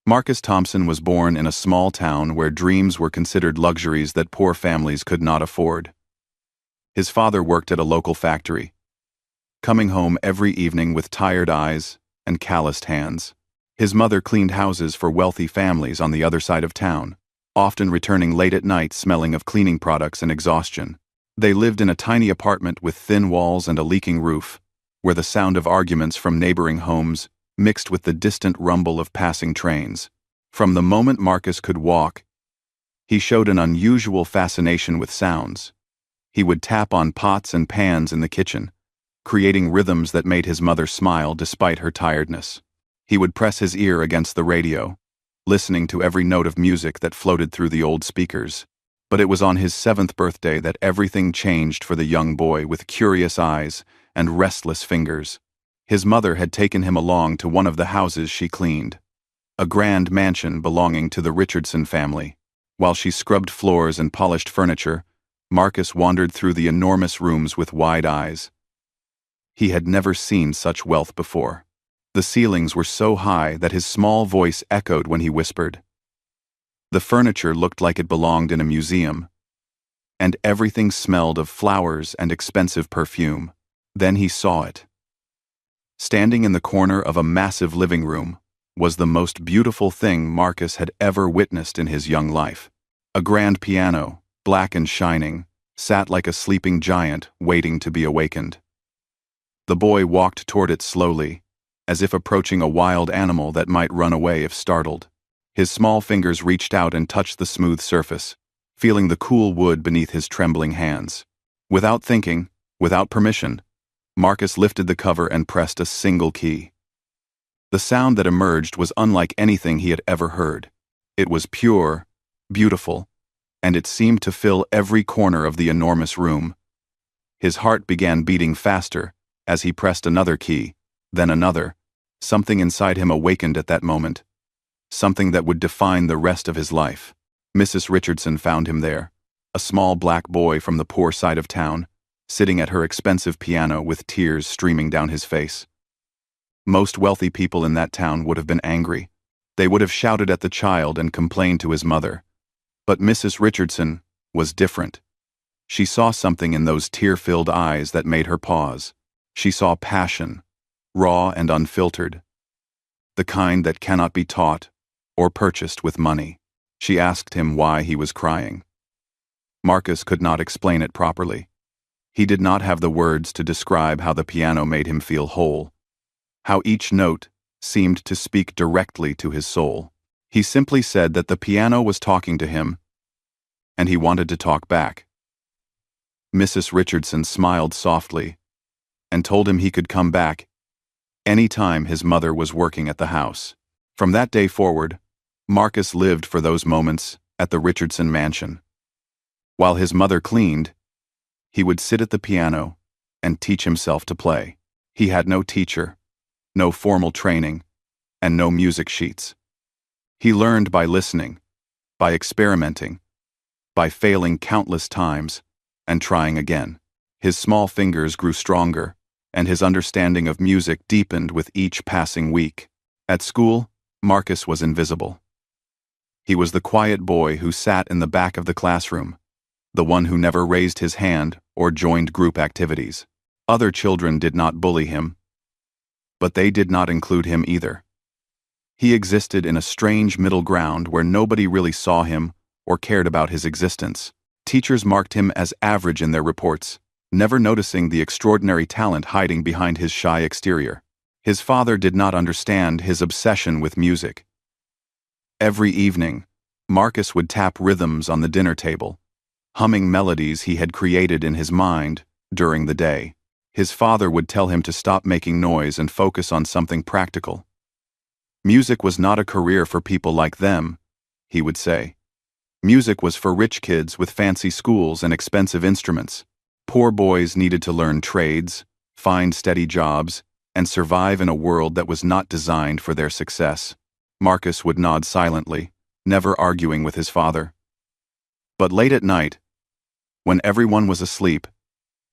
Marcus Thompson was born in a small town where dreams were considered luxuries that poor families could not afford. His father worked at a local factory, coming home every evening with tired eyes and calloused hands. His mother cleaned houses for wealthy families on the other side of town, often returning late at night smelling of cleaning products and exhaustion. They lived in a tiny apartment with thin walls and a leaking roof, where the sound of arguments from neighboring homes mixed with the distant rumble of passing trains. From the moment Marcus could walk, he showed an unusual fascination with sounds. He would tap on pots and pans in the kitchen, creating rhythms that made his mother smile despite her tiredness. He would press his ear against the radio, listening to every note of music that floated through the old speakers. But it was on his 7th birthday that everything changed for the young boy with curious eyes and restless fingers. His mother had taken him along to one of the houses she cleaned, a grand mansion belonging to the Richardson family. While she scrubbed floors and polished furniture, Marcus wandered through the enormous rooms with wide eyes. He had never seen such wealth before. The ceilings were so high that his small voice echoed when he whispered. The furniture looked like it belonged in a museum, and everything smelled of flowers and expensive perfume. Then he saw it. Standing in the corner of a massive living room was the most beautiful thing Marcus had ever witnessed in his young life. A grand piano, black and shining, sat like a sleeping giant waiting to be awakened. The boy walked toward it slowly, as if approaching a wild animal that might run away if startled. His small fingers reached out and touched the smooth surface, feeling the cool wood beneath his trembling hands. Without thinking, without permission, Marcus lifted the cover and pressed a single key. The sound that emerged was unlike anything he had ever heard. It was pure, beautiful, and it seemed to fill every corner of the enormous room. His heart began beating faster as he pressed another key, then another. Something inside him awakened at that moment, something that would define the rest of his life. Mrs. Richardson found him there, a small black boy from the poor side of town, sitting at her expensive piano with tears streaming down his face. Most wealthy people in that town would have been angry. They would have shouted at the child and complained to his mother. But Mrs. Richardson was different. She saw something in those tear-filled eyes that made her pause. She saw passion, raw and unfiltered, the kind that cannot be taught or purchased with money. She asked him why he was crying. Marcus could not explain it properly. He did not have the words to describe how the piano made him feel whole, how each note seemed to speak directly to his soul. He simply said that the piano was talking to him, and he wanted to talk back. Mrs. Richardson smiled softly and told him he could come back any time his mother was working at the house. From that day forward, Marcus lived for those moments at the Richardson mansion. While his mother cleaned, he would sit at the piano and teach himself to play. He had no teacher, no formal training, and no music sheets. He learned by listening, by experimenting, by failing countless times, and trying again. His small fingers grew stronger, and his understanding of music deepened with each passing week. At school, Marcus was invisible. He was the quiet boy who sat in the back of the classroom, the one who never raised his hand or joined group activities. Other children did not bully him, but they did not include him either. He existed in a strange middle ground where nobody really saw him or cared about his existence. Teachers marked him as average in their reports, never noticing the extraordinary talent hiding behind his shy exterior. His father did not understand his obsession with music. Every evening, Marcus would tap rhythms on the dinner table, humming melodies he had created in his mind during the day. His father would tell him to stop making noise and focus on something practical. Music was not a career for people like them, he would say. Music was for rich kids with fancy schools and expensive instruments. Poor boys needed to learn trades, find steady jobs, and survive in a world that was not designed for their success. Marcus would nod silently, never arguing with his father. But late at night, when everyone was asleep,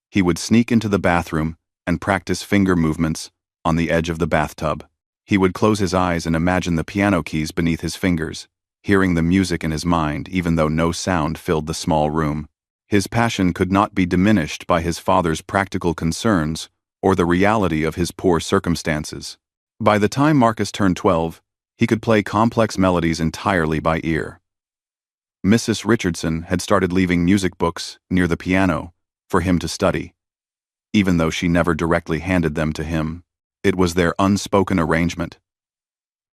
he would sneak into the bathroom and practice finger movements on the edge of the bathtub. He would close his eyes and imagine the piano keys beneath his fingers, hearing the music in his mind even though no sound filled the small room. His passion could not be diminished by his father's practical concerns or the reality of his poor circumstances. By the time Marcus turned 12, he could play complex melodies entirely by ear. Mrs. Richardson had started leaving music books near the piano for him to study. Even though she never directly handed them to him, it was their unspoken arrangement,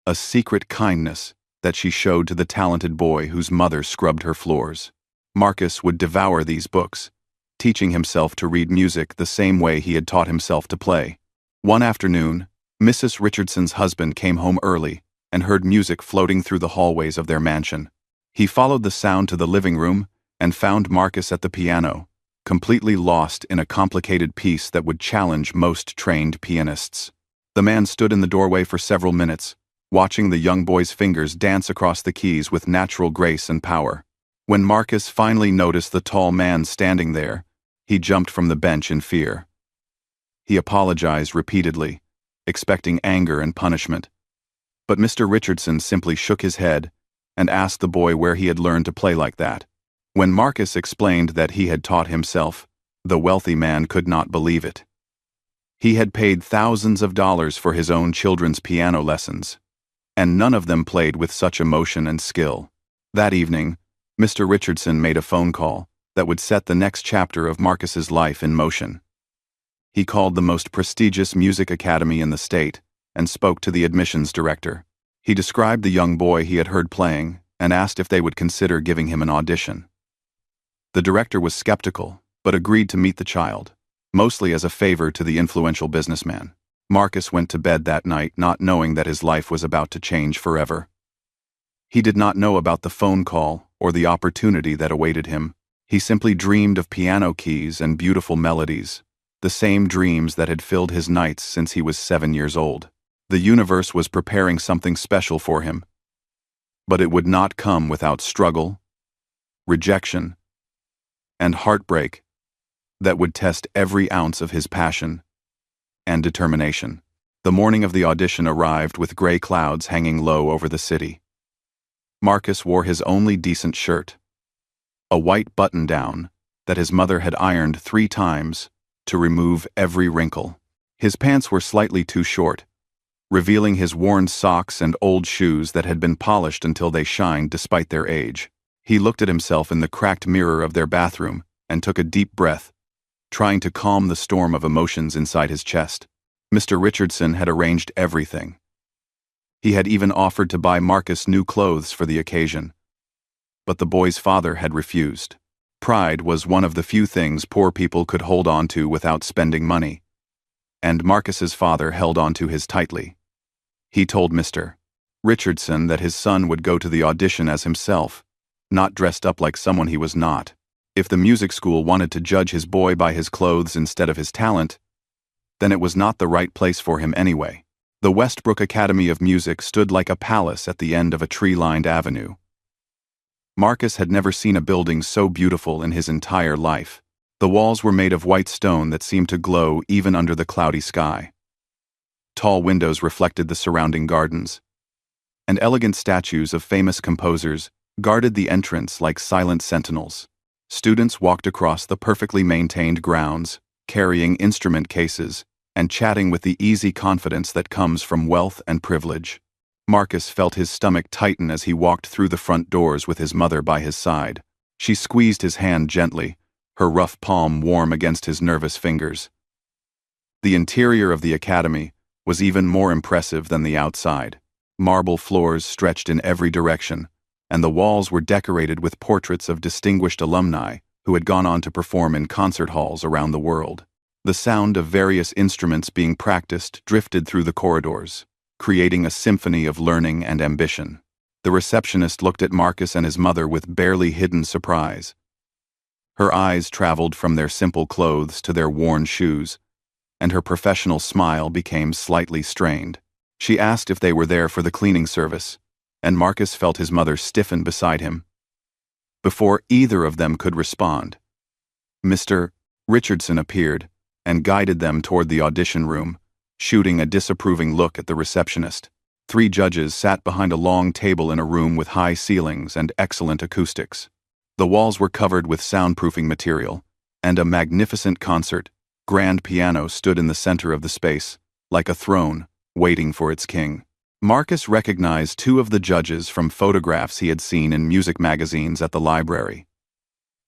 a secret kindness that she showed to the talented boy whose mother scrubbed her floors. Marcus would devour these books, teaching himself to read music the same way he had taught himself to play. One afternoon, Mrs. Richardson's husband came home early and heard music floating through the hallways of their mansion. He followed the sound to the living room and found Marcus at the piano, completely lost in a complicated piece that would challenge most trained pianists. The man stood in the doorway for several minutes, watching the young boy's fingers dance across the keys with natural grace and power. When Marcus finally noticed the tall man standing there, he jumped from the bench in fear. He apologized repeatedly, expecting anger and punishment. But Mr. Richardson simply shook his head and asked the boy where he had learned to play like that. When Marcus explained that he had taught himself, the wealthy man could not believe it. He had paid thousands of dollars for his own children's piano lessons, and none of them played with such emotion and skill. That evening, Mr. Richardson made a phone call that would set the next chapter of Marcus's life in motion. He called the most prestigious music academy in the state and spoke to the admissions director. He described the young boy he had heard playing and asked if they would consider giving him an audition. The director was skeptical, but agreed to meet the child, mostly as a favor to the influential businessman. Marcus went to bed that night not knowing that his life was about to change forever. He did not know about the phone call or the opportunity that awaited him. He simply dreamed of piano keys and beautiful melodies, the same dreams that had filled his nights since he was 7 years old. The universe was preparing something special for him. But it would not come without struggle, rejection, and heartbreak that would test every ounce of his passion and determination. The morning of the audition arrived with gray clouds hanging low over the city. Marcus wore his only decent shirt, a white button-down that his mother had ironed 3 times to remove every wrinkle. His pants were slightly too short, revealing his worn socks and old shoes that had been polished until they shined despite their age. He looked at himself in the cracked mirror of their bathroom and took a deep breath, trying to calm the storm of emotions inside his chest. Mr. Richardson had arranged everything. He had even offered to buy Marcus new clothes for the occasion. But the boy's father had refused. Pride was one of the few things poor people could hold on to without spending money, and Marcus's father held on to his tightly. He told Mr. Richardson that his son would go to the audition as himself, not dressed up like someone he was not. If the music school wanted to judge his boy by his clothes instead of his talent, then it was not the right place for him anyway. The Westbrook Academy of Music stood like a palace at the end of a tree-lined avenue. Marcus had never seen a building so beautiful in his entire life. The walls were made of white stone that seemed to glow even under the cloudy sky. Tall windows reflected the surrounding gardens, and elegant statues of famous composers guarded the entrance like silent sentinels. Students walked across the perfectly maintained grounds, carrying instrument cases and chatting with the easy confidence that comes from wealth and privilege. Marcus felt his stomach tighten as he walked through the front doors with his mother by his side. She squeezed his hand gently, her rough palm warm against his nervous fingers. The interior of the academy was even more impressive than the outside. Marble floors stretched in every direction, and the walls were decorated with portraits of distinguished alumni who had gone on to perform in concert halls around the world. The sound of various instruments being practiced drifted through the corridors, creating a symphony of learning and ambition. The receptionist looked at Marcus and his mother with barely hidden surprise. Her eyes traveled from their simple clothes to their worn shoes, and her professional smile became slightly strained. She asked if they were there for the cleaning service, and Marcus felt his mother stiffen beside him. Before either of them could respond, Mr. Richardson appeared and guided them toward the audition room, shooting a disapproving look at the receptionist. 3 judges sat behind a long table in a room with high ceilings and excellent acoustics. The walls were covered with soundproofing material, and a magnificent grand piano stood in the center of the space, like a throne, waiting for its king. Marcus recognized 2 of the judges from photographs he had seen in music magazines at the library.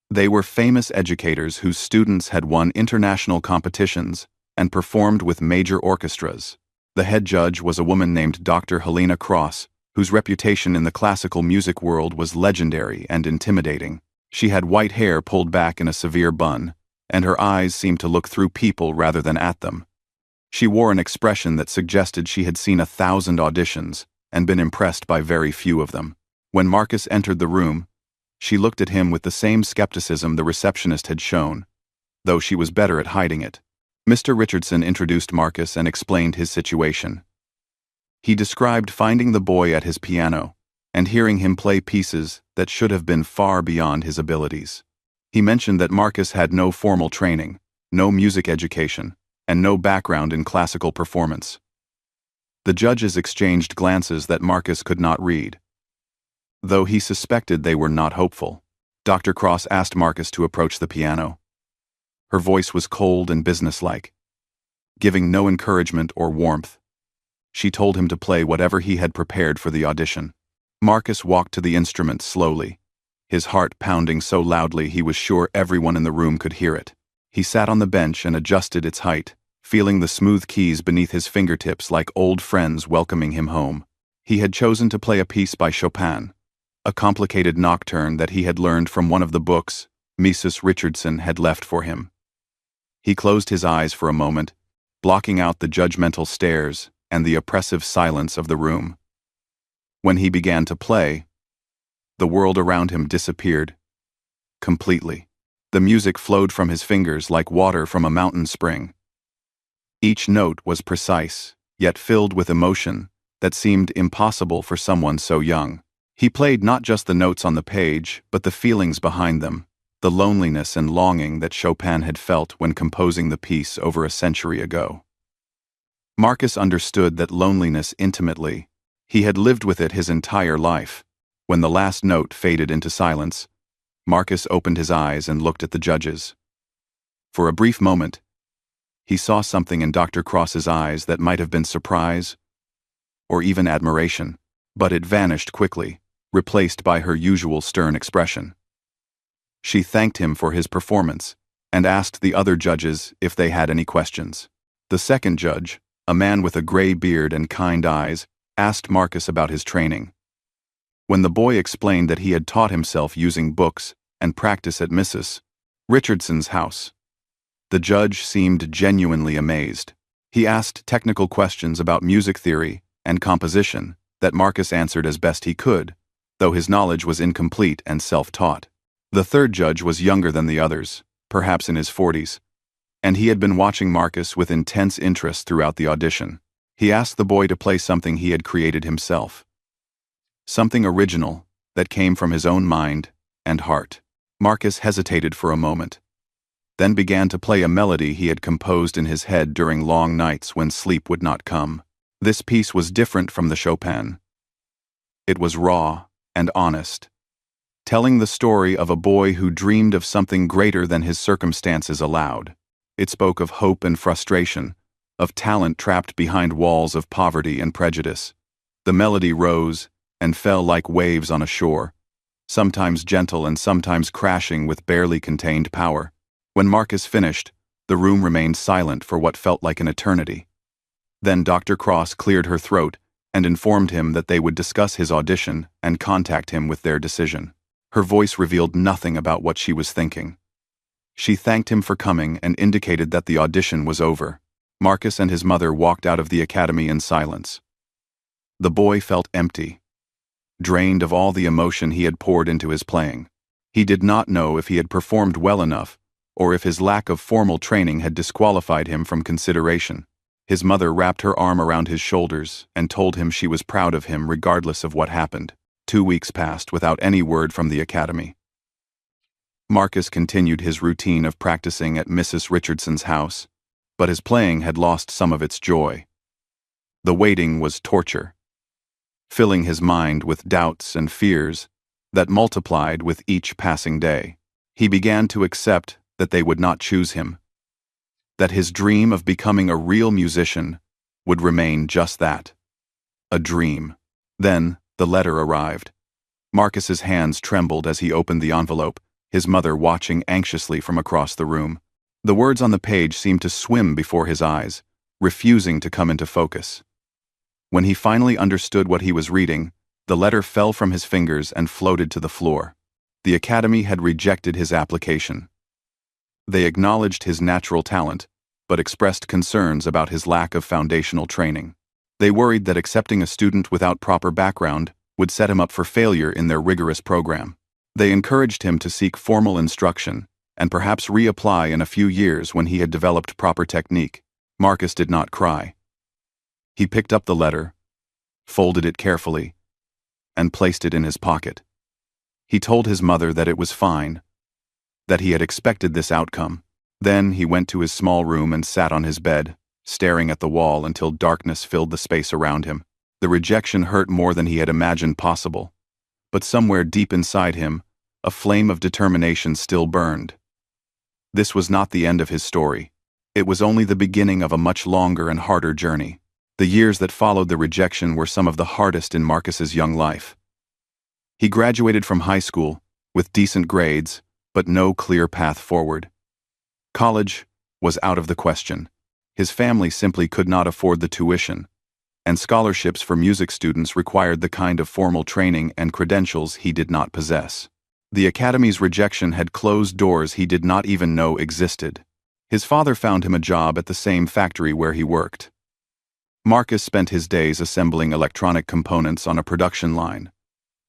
They were famous educators whose students had won international competitions and performed with major orchestras. The head judge was a woman named Dr. Helena Cross, whose reputation in the classical music world was legendary and intimidating. She had white hair pulled back in a severe bun, and her eyes seemed to look through people rather than at them. She wore an expression that suggested she had seen 1,000 auditions and been impressed by very few of them. When Marcus entered the room, she looked at him with the same skepticism the receptionist had shown, though she was better at hiding it. Mr. Richardson introduced Marcus and explained his situation. He described finding the boy at his piano and hearing him play pieces that should have been far beyond his abilities. He mentioned that Marcus had no formal training, no music education, and no background in classical performance. The judges exchanged glances that Marcus could not read, though he suspected they were not hopeful. Dr. Cross asked Marcus to approach the piano. Her voice was cold and businesslike, giving no encouragement or warmth. She told him to play whatever he had prepared for the audition. Marcus walked to the instrument slowly, his heart pounding so loudly he was sure everyone in the room could hear it. He sat on the bench and adjusted its height, feeling the smooth keys beneath his fingertips like old friends welcoming him home. He had chosen to play a piece by Chopin, a complicated nocturne that he had learned from one of the books Mrs. Richardson had left for him. He closed his eyes for a moment, blocking out the judgmental stares and the oppressive silence of the room. When he began to play, the world around him disappeared completely. The music flowed from his fingers like water from a mountain spring. Each note was precise, yet filled with emotion that seemed impossible for someone so young. He played not just the notes on the page, but the feelings behind them, the loneliness and longing that Chopin had felt when composing the piece over a century ago. Marcus understood that loneliness intimately. He had lived with it his entire life. When the last note faded into silence, Marcus opened his eyes and looked at the judges. For a brief moment, he saw something in Dr. Cross's eyes that might have been surprise or even admiration, but it vanished quickly, replaced by her usual stern expression. She thanked him for his performance and asked the other judges if they had any questions. The second judge, a man with a gray beard and kind eyes, asked Marcus about his training. When the boy explained that he had taught himself using books and practice at Mrs. Richardson's house, the judge seemed genuinely amazed. He asked technical questions about music theory and composition that Marcus answered as best he could, though his knowledge was incomplete and self-taught. The third judge was younger than the others, perhaps in his 40s, and he had been watching Marcus with intense interest throughout the audition. He asked the boy to play something he had created himself, something original that came from his own mind and heart. Marcus hesitated for a moment, then began to play a melody he had composed in his head during long nights when sleep would not come. This piece was different from the Chopin. It was raw and honest, telling the story of a boy who dreamed of something greater than his circumstances allowed. It spoke of hope and frustration, of talent trapped behind walls of poverty and prejudice. The melody rose and fell like waves on a shore, sometimes gentle and sometimes crashing with barely contained power. When Marcus finished, the room remained silent for what felt like an eternity. Then Dr. Cross cleared her throat and informed him that they would discuss his audition and contact him with their decision. Her voice revealed nothing about what she was thinking. She thanked him for coming and indicated that the audition was over. Marcus and his mother walked out of the academy in silence. The boy felt empty, drained of all the emotion he had poured into his playing. He did not know if he had performed well enough or if his lack of formal training had disqualified him from consideration. His mother wrapped her arm around his shoulders and told him she was proud of him regardless of what happened. 2 weeks passed without any word from the academy. Marcus continued his routine of practicing at Mrs. Richardson's house, but his playing had lost some of its joy. The waiting was torture, filling his mind with doubts and fears that multiplied with each passing day. He began to accept that they would not choose him, that his dream of becoming a real musician would remain just that, a dream. Then the letter arrived. Marcus's hands trembled as he opened the envelope, his mother watching anxiously from across the room. The words on the page seemed to swim before his eyes, refusing to come into focus. When he finally understood what he was reading, the letter fell from his fingers and floated to the floor. The academy had rejected his application. They acknowledged his natural talent, but expressed concerns about his lack of foundational training. They worried that accepting a student without proper background would set him up for failure in their rigorous program. They encouraged him to seek formal instruction and perhaps reapply in a few years when he had developed proper technique. Marcus did not cry. He picked up the letter, folded it carefully, and placed it in his pocket. He told his mother that it was fine, that he had expected this outcome. Then he went to his small room and sat on his bed, staring at the wall until darkness filled the space around him. The rejection hurt more than he had imagined possible, but somewhere deep inside him, a flame of determination still burned. This was not the end of his story. It was only the beginning of a much longer and harder journey. The years that followed the rejection were some of the hardest in Marcus's young life. He graduated from high school with decent grades, but no clear path forward. College was out of the question. His family simply could not afford the tuition, and scholarships for music students required the kind of formal training and credentials he did not possess. The academy's rejection had closed doors he did not even know existed. His father found him a job at the same factory where he worked. Marcus spent his days assembling electronic components on a production line,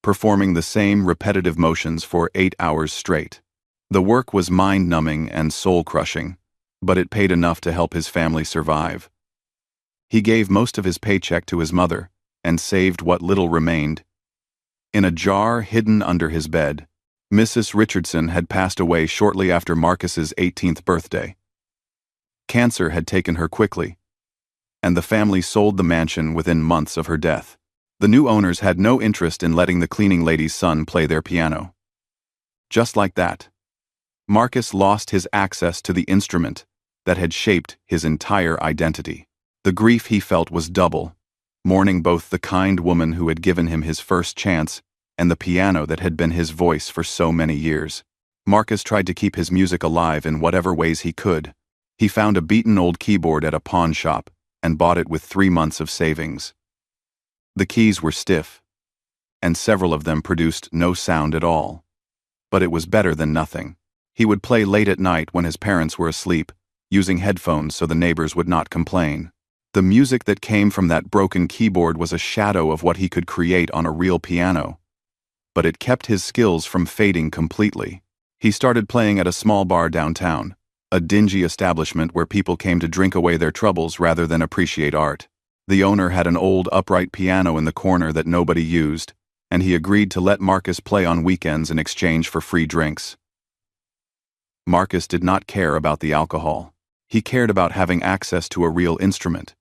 performing the same repetitive motions for 8 hours straight. The work was mind-numbing and soul-crushing, but it paid enough to help his family survive. He gave most of his paycheck to his mother and saved what little remained. In a jar hidden under his bed, Mrs. Richardson had passed away shortly after Marcus's 18th birthday. Cancer had taken her quickly, and the family sold the mansion within months of her death. The new owners had no interest in letting the cleaning lady's son play their piano. Just like that, Marcus lost his access to the instrument that had shaped his entire identity. The grief he felt was double, mourning both the kind woman who had given him his first chance and the piano that had been his voice for so many years. Marcus tried to keep his music alive in whatever ways he could. He found a beaten old keyboard at a pawn shop and bought it with 3 months of savings. The keys were stiff, and several of them produced no sound at all. But it was better than nothing. He would play late at night when his parents were asleep, using headphones so the neighbors would not complain. The music that came from that broken keyboard was a shadow of what he could create on a real piano, but it kept his skills from fading completely. He started playing at a small bar downtown, a dingy establishment where people came to drink away their troubles rather than appreciate art. The owner had an old upright piano in the corner that nobody used, and he agreed to let Marcus play on weekends in exchange for free drinks. Marcus did not care about the alcohol. He cared about having access to a real instrument,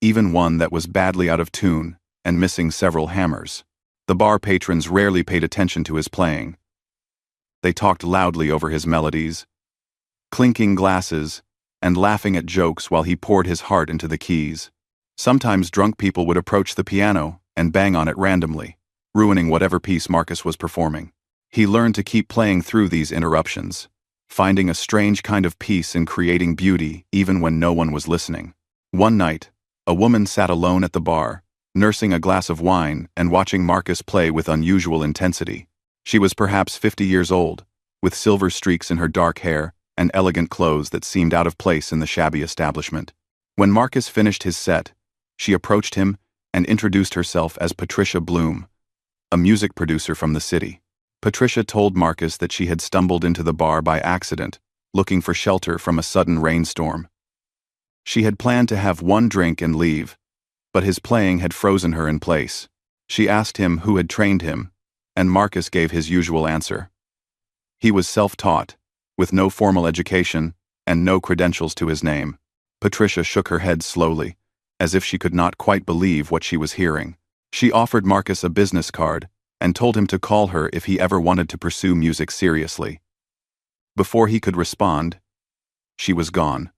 even one that was badly out of tune and missing several hammers. The bar patrons rarely paid attention to his playing. They talked loudly over his melodies, clinking glasses and laughing at jokes while he poured his heart into the keys. Sometimes drunk people would approach the piano and bang on it randomly, ruining whatever piece Marcus was performing. He learned to keep playing through these interruptions, finding a strange kind of peace in creating beauty even when no one was listening. One night, a woman sat alone at the bar, nursing a glass of wine and watching Marcus play with unusual intensity. She was perhaps 50 years old, with silver streaks in her dark hair and elegant clothes that seemed out of place in the shabby establishment. When Marcus finished his set, she approached him and introduced herself as Patricia Bloom, a music producer from the city. Patricia told Marcus that she had stumbled into the bar by accident, looking for shelter from a sudden rainstorm. She had planned to have one drink and leave, but his playing had frozen her in place. She asked him who had trained him, and Marcus gave his usual answer. He was self-taught, with no formal education and no credentials to his name. Patricia shook her head slowly, as if she could not quite believe what she was hearing. She offered Marcus a business card and told him to call her if he ever wanted to pursue music seriously. Before he could respond, she was gone,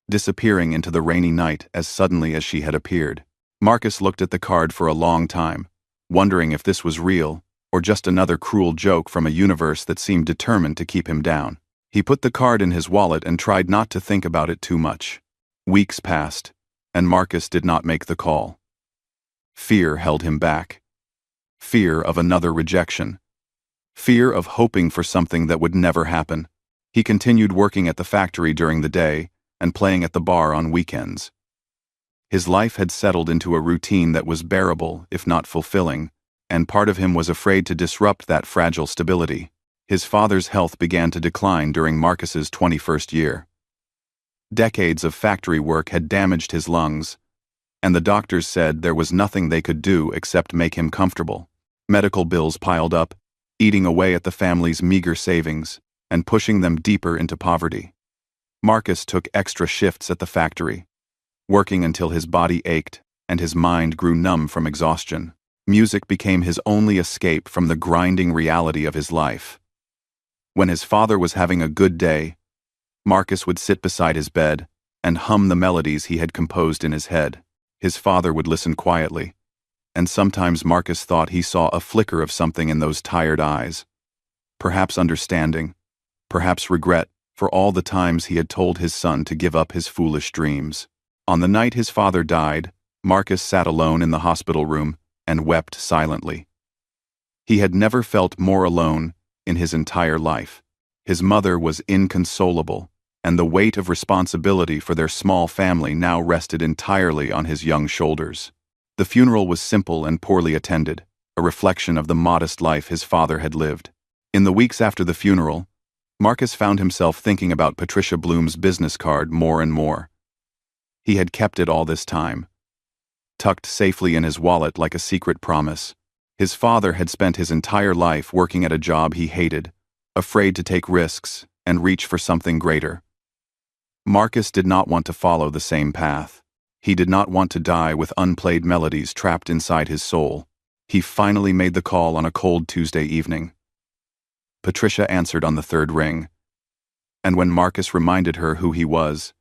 disappearing into the rainy night as suddenly as she had appeared. Marcus looked at the card for a long time, wondering if this was real or just another cruel joke from a universe that seemed determined to keep him down. He put the card in his wallet and tried not to think about it too much. Weeks passed, and Marcus did not make the call. Fear held him back. Fear of another rejection. Fear of hoping for something that would never happen. He continued working at the factory during the day and playing at the bar on weekends. His life had settled into a routine that was bearable, if not fulfilling, and part of him was afraid to disrupt that fragile stability. His father's health began to decline during Marcus's 21st year. Decades of factory work had damaged his lungs, and the doctors said there was nothing they could do except make him comfortable. Medical bills piled up, eating away at the family's meager savings and pushing them deeper into poverty. Marcus took extra shifts at the factory, working until his body ached and his mind grew numb from exhaustion. Music became his only escape from the grinding reality of his life. When his father was having a good day, Marcus would sit beside his bed and hum the melodies he had composed in his head. His father would listen quietly, and sometimes Marcus thought he saw a flicker of something in those tired eyes. Perhaps understanding, perhaps regret for all the times he had told his son to give up his foolish dreams. On the night his father died, Marcus sat alone in the hospital room and wept silently. He had never felt more alone in his entire life. His mother was inconsolable, and the weight of responsibility for their small family now rested entirely on his young shoulders. The funeral was simple and poorly attended, a reflection of the modest life his father had lived. In the weeks after the funeral, Marcus found himself thinking about Patricia Bloom's business card more and more. He had kept it all this time, tucked safely in his wallet like a secret promise. His father had spent his entire life working at a job he hated, afraid to take risks and reach for something greater. Marcus did not want to follow the same path. He did not want to die with unplayed melodies trapped inside his soul. He finally made the call on a cold Tuesday evening. Patricia answered on the third ring, and when Marcus reminded her who he was,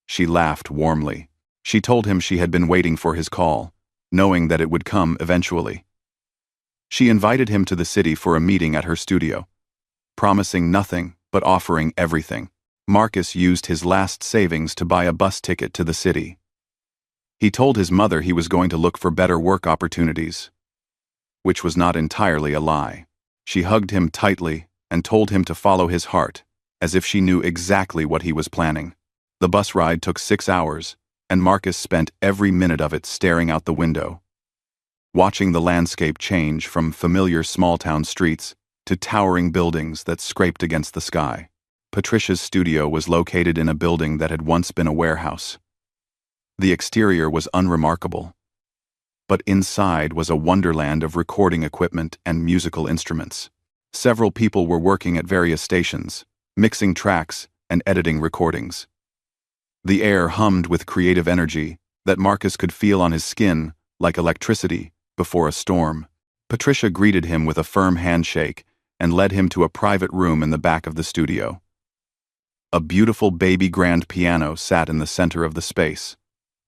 she laughed warmly. She told him she had been waiting for his call, knowing that it would come eventually. She invited him to the city for a meeting at her studio, promising nothing but offering everything. Marcus used his last savings to buy a bus ticket to the city. He told his mother he was going to look for better work opportunities, which was not entirely a lie. She hugged him tightly and told him to follow his heart, as if she knew exactly what he was planning. The bus ride took 6 hours, and Marcus spent every minute of it staring out the window, watching the landscape change from familiar small-town streets to towering buildings that scraped against the sky. Patricia's studio was located in a building that had once been a warehouse. The exterior was unremarkable, but inside was a wonderland of recording equipment and musical instruments. Several people were working at various stations, mixing tracks and editing recordings. The air hummed with creative energy that Marcus could feel on his skin like electricity before a storm. Patricia greeted him with a firm handshake and led him to a private room in the back of the studio. A beautiful baby grand piano sat in the center of the space,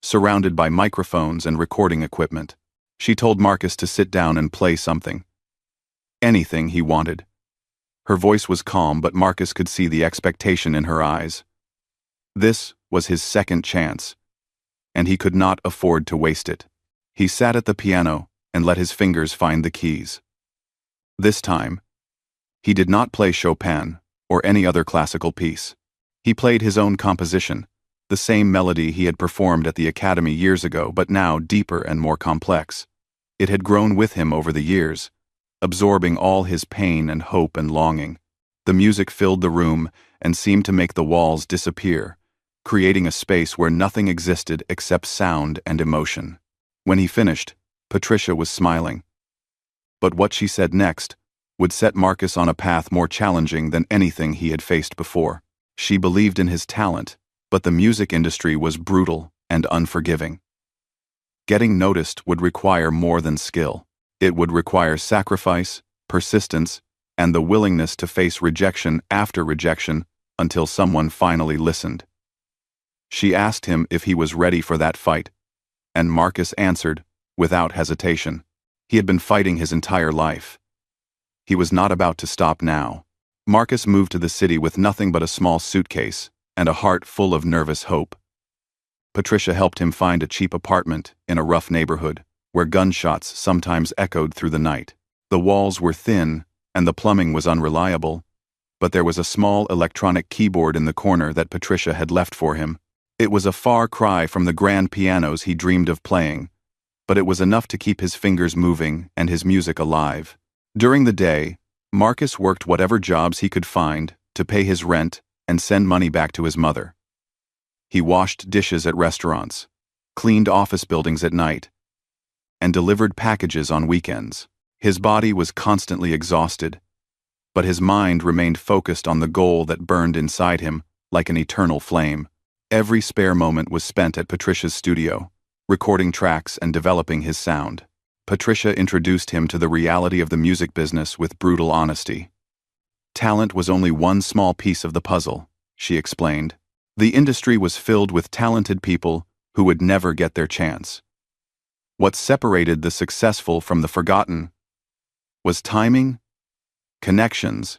surrounded by microphones and recording equipment. She told Marcus to sit down and play something. Anything he wanted. Her voice was calm, but Marcus could see the expectation in her eyes. This was his second chance, and he could not afford to waste it. He sat at the piano and let his fingers find the keys. This time, he did not play Chopin or any other classical piece. He played his own composition, the same melody he had performed at the Academy years ago, but now deeper and more complex. It had grown with him over the years, absorbing all his pain and hope and longing. The music filled the room and seemed to make the walls disappear, creating a space where nothing existed except sound and emotion. When he finished, Patricia was smiling. But what she said next would set Marcus on a path more challenging than anything he had faced before. She believed in his talent, But the music industry was brutal and unforgiving. Getting noticed would require more than skill. It would require sacrifice, persistence, and the willingness to face rejection after rejection until someone finally listened. She asked him if he was ready for that fight, and Marcus answered, without hesitation. He had been fighting his entire life. He was not about to stop now. Marcus moved to the city with nothing but a small suitcase and a heart full of nervous hope. Patricia helped him find a cheap apartment in a rough neighborhood, where gunshots sometimes echoed through the night. The walls were thin, and the plumbing was unreliable, but there was a small electronic keyboard in the corner that Patricia had left for him. It was a far cry from the grand pianos he dreamed of playing, but it was enough to keep his fingers moving and his music alive. During the day, Marcus worked whatever jobs he could find to pay his rent and send money back to his mother. He washed dishes at restaurants, cleaned office buildings at night, and delivered packages on weekends. His body was constantly exhausted, but his mind remained focused on the goal that burned inside him like an eternal flame. Every spare moment was spent at Patricia's studio, recording tracks and developing his sound. Patricia introduced him to the reality of the music business with brutal honesty. Talent was only one small piece of the puzzle, she explained. The industry was filled with talented people who would never get their chance. What separated the successful from the forgotten was timing, connections,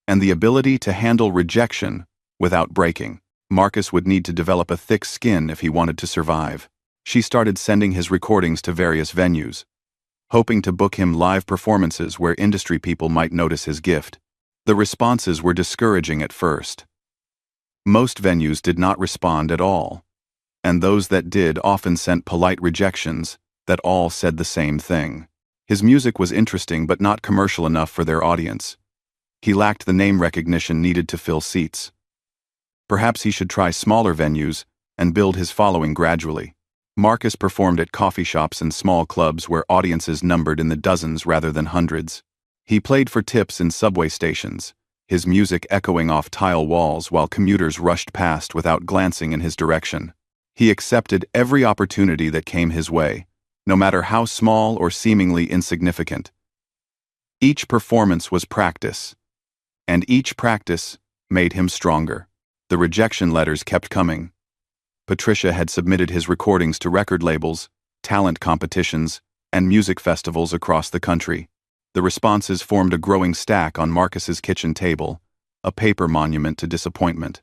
and the ability to handle rejection without breaking. Marcus would need to develop a thick skin if he wanted to survive. She started sending his recordings to various venues, hoping to book him live performances where industry people might notice his gift. The responses were discouraging at first. Most venues did not respond at all, and those that did often sent polite rejections that all said the same thing. His music was interesting but not commercial enough for their audience. He lacked the name recognition needed to fill seats. Perhaps he should try smaller venues and build his following gradually. Marcus performed at coffee shops and small clubs where audiences numbered in the dozens rather than hundreds. He played for tips in subway stations, his music echoing off tile walls while commuters rushed past without glancing in his direction. He accepted every opportunity that came his way, no matter how small or seemingly insignificant. Each performance was practice, and each practice made him stronger. The rejection letters kept coming. Patricia had submitted his recordings to record labels, talent competitions, and music festivals across the country. The responses formed a growing stack on Marcus's kitchen table, a paper monument to disappointment.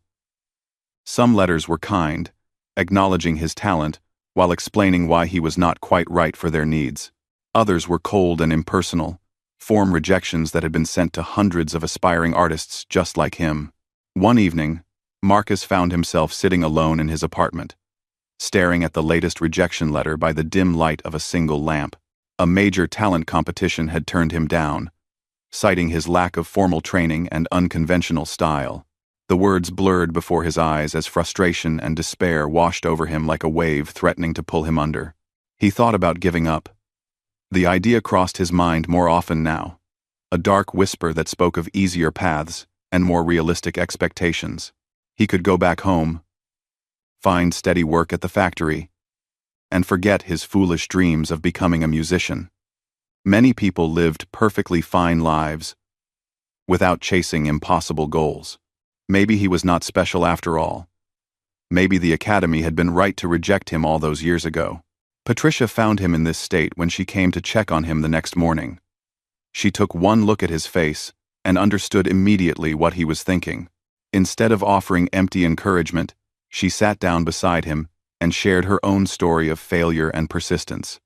Some letters were kind, acknowledging his talent while explaining why he was not quite right for their needs. Others were cold and impersonal, form rejections that had been sent to hundreds of aspiring artists just like him. One evening, Marcus found himself sitting alone in his apartment, staring at the latest rejection letter by the dim light of a single lamp. A major talent competition had turned him down, citing his lack of formal training and unconventional style. The words blurred before his eyes as frustration and despair washed over him like a wave threatening to pull him under. He thought about giving up. The idea crossed his mind more often now, a dark whisper that spoke of easier paths and more realistic expectations. He could go back home, find steady work at the factory, and forget his foolish dreams of becoming a musician. Many people lived perfectly fine lives without chasing impossible goals. Maybe he was not special after all. Maybe the academy had been right to reject him all those years ago. Patricia found him in this state when she came to check on him the next morning. She took one look at his face and understood immediately what he was thinking. Instead of offering empty encouragement, she sat down beside him and shared her own story of failure and persistence.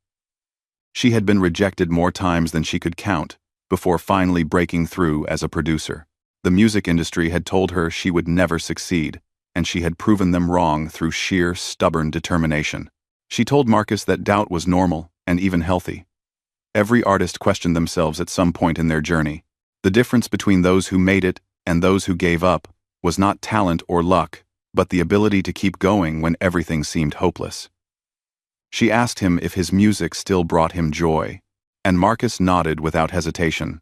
She had been rejected more times than she could count before finally breaking through as a producer. The music industry had told her she would never succeed, and she had proven them wrong through sheer, stubborn determination. She told Marcus that doubt was normal and even healthy. Every artist questioned themselves at some point in their journey. The difference between those who made it and those who gave up was not talent or luck, but the ability to keep going when everything seemed hopeless. She asked him if his music still brought him joy, and Marcus nodded without hesitation.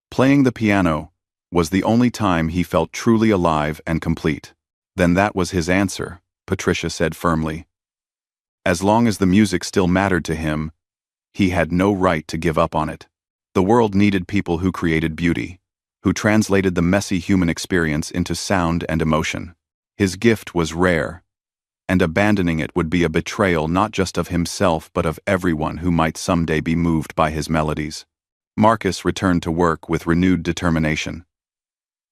Playing the piano was the only time he felt truly alive and complete. Then that was his answer, Patricia said firmly. As long as the music still mattered to him, he had no right to give up on it. The world needed people who created beauty, who translated the messy human experience into sound and emotion. His gift was rare, and abandoning it would be a betrayal not just of himself but of everyone who might someday be moved by his melodies. Marcus returned to work with renewed determination.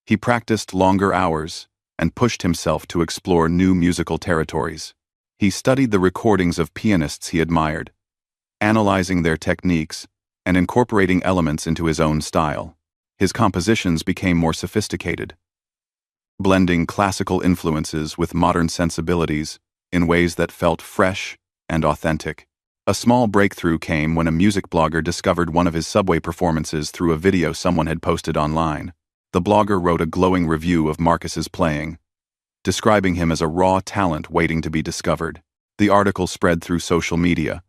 He practiced longer hours and pushed himself to explore new musical territories. He studied the recordings of pianists he admired, analyzing their techniques and incorporating elements into his own style. His compositions became more sophisticated, blending classical influences with modern sensibilities in ways that felt fresh and authentic. A small breakthrough came when a music blogger discovered one of his subway performances through a video someone had posted online. The blogger wrote a glowing review of Marcus's playing, describing him as a raw talent waiting to be discovered. The article spread through social media,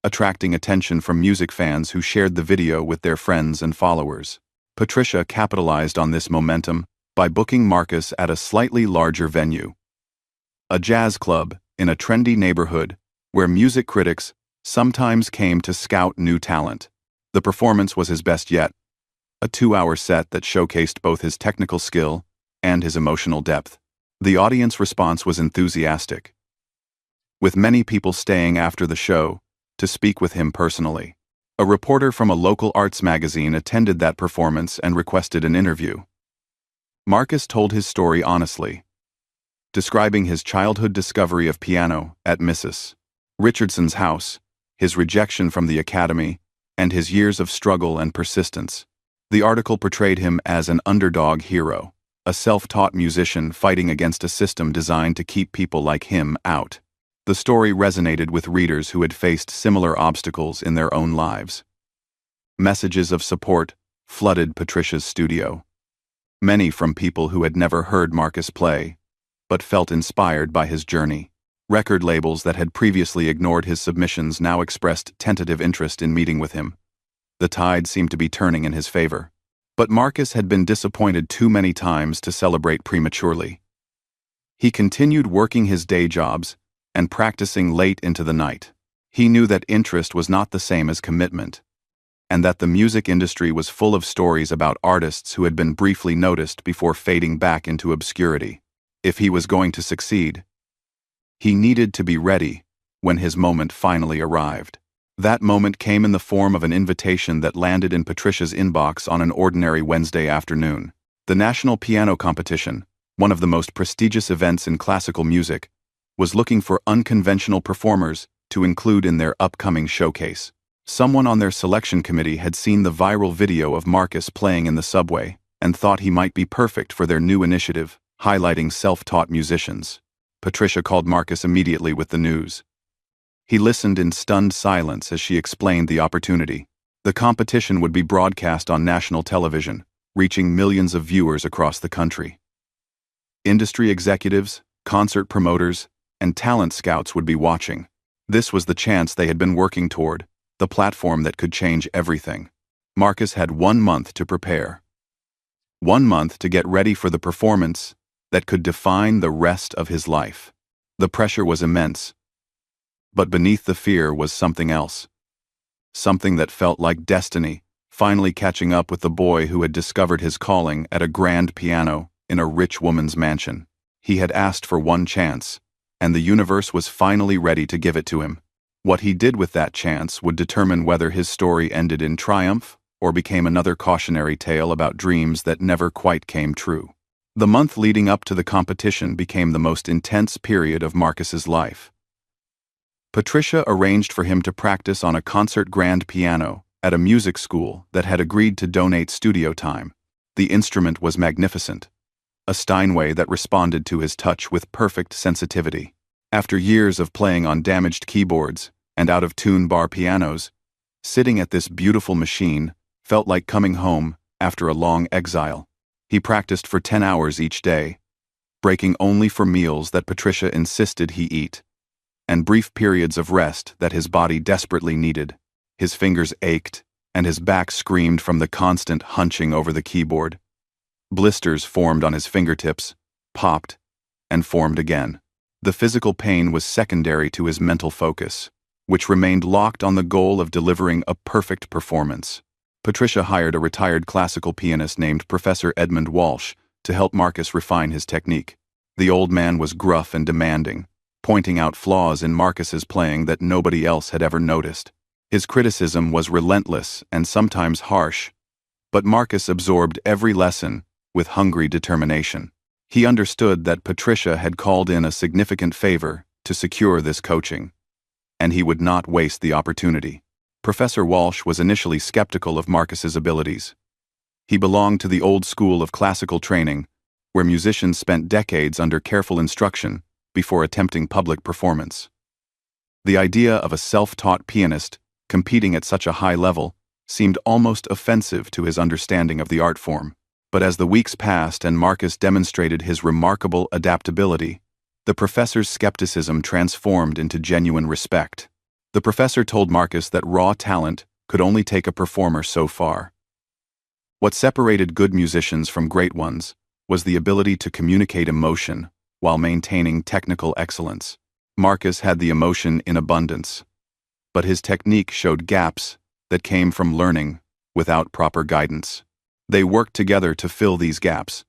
attracting attention from music fans who shared the video with their friends and followers. Patricia capitalized on this momentum by booking Marcus at a slightly larger venue, a jazz club in a trendy neighborhood where music critics sometimes came to scout new talent. The performance was his best yet, a 2-hour set that showcased both his technical skill and his emotional depth. The audience response was enthusiastic, with many people staying after the show to speak with him personally. A reporter from a local arts magazine attended that performance and requested an interview. Marcus told his story honestly, describing his childhood discovery of piano at Mrs. Richardson's house, his rejection from the academy, and his years of struggle and persistence. The article portrayed him as an underdog hero, a self-taught musician fighting against a system designed to keep people like him out. The story resonated with readers who had faced similar obstacles in their own lives. Messages of support flooded Patricia's studio, many from people who had never heard Marcus play, but felt inspired by his journey. Record labels that had previously ignored his submissions now expressed tentative interest in meeting with him. The tide seemed to be turning in his favor. But Marcus had been disappointed too many times to celebrate prematurely. He continued working his day jobs and practicing late into the night. He knew that interest was not the same as commitment, and that the music industry was full of stories about artists who had been briefly noticed before fading back into obscurity. If he was going to succeed, he needed to be ready when his moment finally arrived. That moment came in the form of an invitation that landed in Patricia's inbox on an ordinary Wednesday afternoon. The National Piano Competition, one of the most prestigious events in classical music, was looking for unconventional performers to include in their upcoming showcase. Someone on their selection committee had seen the viral video of Marcus playing in the subway and thought he might be perfect for their new initiative, highlighting self-taught musicians. Patricia called Marcus immediately with the news. He listened in stunned silence as she explained the opportunity. The competition would be broadcast on national television, reaching millions of viewers across the country. Industry executives, concert promoters, and talent scouts would be watching. This was the chance they had been working toward, the platform that could change everything. Marcus had 1 month to prepare. 1 month to get ready for the performance that could define the rest of his life. The pressure was immense, but beneath the fear was something else. Something that felt like destiny, finally catching up with the boy who had discovered his calling at a grand piano in a rich woman's mansion. He had asked for one chance, and the universe was finally ready to give it to him. What he did with that chance would determine whether his story ended in triumph or became another cautionary tale about dreams that never quite came true. The month leading up to the competition became the most intense period of Marcus's life. Patricia arranged for him to practice on a concert grand piano at a music school that had agreed to donate studio time. The instrument was magnificent, a Steinway that responded to his touch with perfect sensitivity. After years of playing on damaged keyboards and out-of-tune bar pianos, sitting at this beautiful machine felt like coming home after a long exile. He practiced for 10 hours each day, breaking only for meals that Patricia insisted he eat, and brief periods of rest that his body desperately needed. His fingers ached, and his back screamed from the constant hunching over the keyboard. Blisters formed on his fingertips, popped, and formed again. The physical pain was secondary to his mental focus, which remained locked on the goal of delivering a perfect performance. Patricia hired a retired classical pianist named Professor Edmund Walsh to help Marcus refine his technique. The old man was gruff and demanding, pointing out flaws in Marcus's playing that nobody else had ever noticed. His criticism was relentless and sometimes harsh, but Marcus absorbed every lesson with hungry determination. He understood that Patricia had called in a significant favor to secure this coaching, and he would not waste the opportunity. Professor Walsh was initially skeptical of Marcus's abilities. He belonged to the old school of classical training, where musicians spent decades under careful instruction before attempting public performance. The idea of a self-taught pianist competing at such a high level seemed almost offensive to his understanding of the art form. But as the weeks passed and Marcus demonstrated his remarkable adaptability, the professor's skepticism transformed into genuine respect. The professor told Marcus that raw talent could only take a performer so far. What separated good musicians from great ones was the ability to communicate emotion while maintaining technical excellence. Marcus had the emotion in abundance, but his technique showed gaps that came from learning without proper guidance. They worked together to fill these gaps,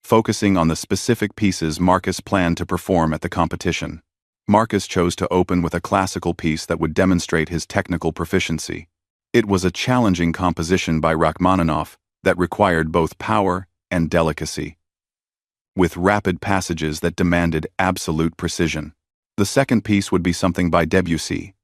focusing on the specific pieces Marcus planned to perform at the competition. Marcus chose to open with a classical piece that would demonstrate his technical proficiency. It was a challenging composition by Rachmaninoff that required both power and delicacy, with rapid passages that demanded absolute precision. The second piece would be something by Debussy,